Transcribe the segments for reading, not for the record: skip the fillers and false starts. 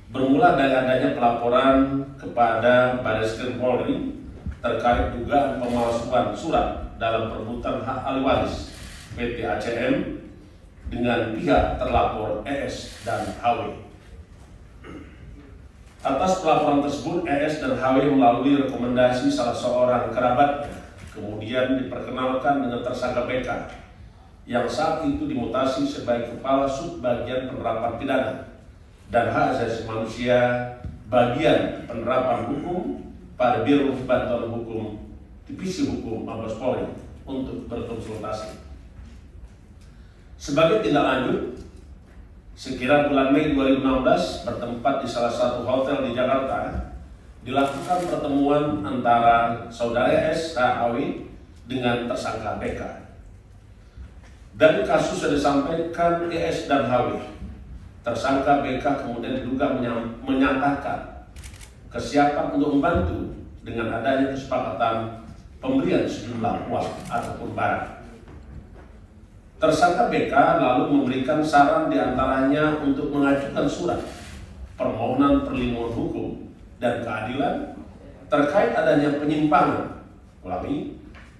Bermula dari adanya pelaporan kepada Barreskrim Polri terkait dugaan pemalsuan surat dalam perebutan hak ahli waris PT ACM dengan pihak terlapor ES dan HW. Atas pelaporan tersebut, ES dan HW melalui rekomendasi salah seorang kerabatnya kemudian diperkenalkan dengan tersangka BK yang saat itu dimutasi sebagai Kepala Subbagian Penerapan Pidana dan Hak Asasi Manusia Bagian Penerapan Hukum pada Biro Bantuan Hukum Divisi Hukum Mabes Polri untuk berkonsultasi. Sebagai tindak lanjut, sekira bulan Mei 2016 bertempat di salah satu hotel di Jakarta dilakukan pertemuan antara saudara S. HAW dengan tersangka BK. Dari kasus yang disampaikan ES dan HW, tersangka BK kemudian diduga menyatakan kesiapan untuk membantu dengan adanya kesepakatan pemberian sejumlah uang ataupun barang. Tersangka BK lalu memberikan saran diantaranya untuk mengajukan surat permohonan perlindungan hukum dan keadilan terkait adanya penyimpangan,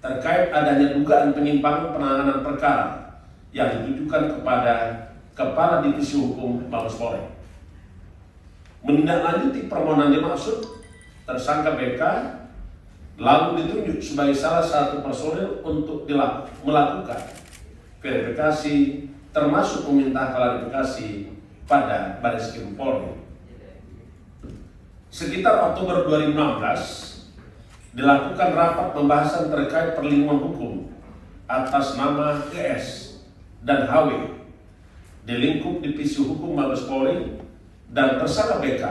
terkait adanya dugaan penyimpangan penanganan perkara yang ditujukan kepada Kepala Divisi Hukum Mabes Polri. Menindaklanjuti permohonan dimaksud, tersangka BK lalu ditunjuk sebagai salah satu personil untuk melakukan verifikasi termasuk meminta klarifikasi pada Barreskrim Polri. Sekitar Oktober 2016 dilakukan rapat pembahasan terkait perlindungan hukum atas nama ES dan HW di lingkup Divisi Hukum Mabes Polri, dan tersangka BK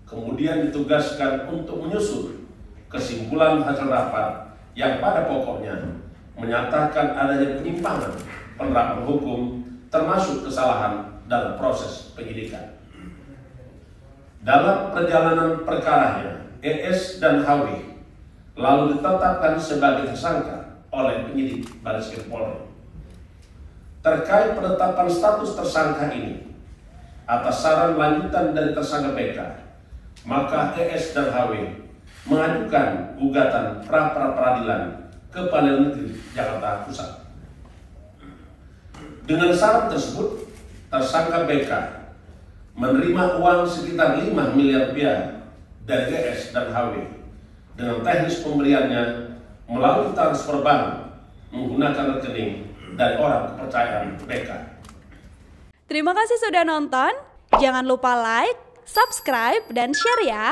kemudian ditugaskan untuk menyusun kesimpulan hasil rapat yang pada pokoknya menyatakan adanya penyimpangan penerapan hukum termasuk kesalahan dalam proses penyidikan. Dalam perjalanan perkaranya, ES dan HW lalu ditetapkan sebagai tersangka oleh penyidik Barreskrim Polri. Terkait penetapan status tersangka ini, atas saran lanjutan dari tersangka BK, maka ES dan HW mengajukan gugatan pra-peradilan ke Pengadilan Negeri Jakarta Pusat. Dengan saran tersebut, tersangka BK menerima uang sekitar 5 miliar rupiah dari ES dan HW dengan teknis pemberiannya melalui transfer bank menggunakan rekening dan orang kepercayaan BK. Terima kasih sudah nonton. Jangan lupa like, subscribe, dan share ya.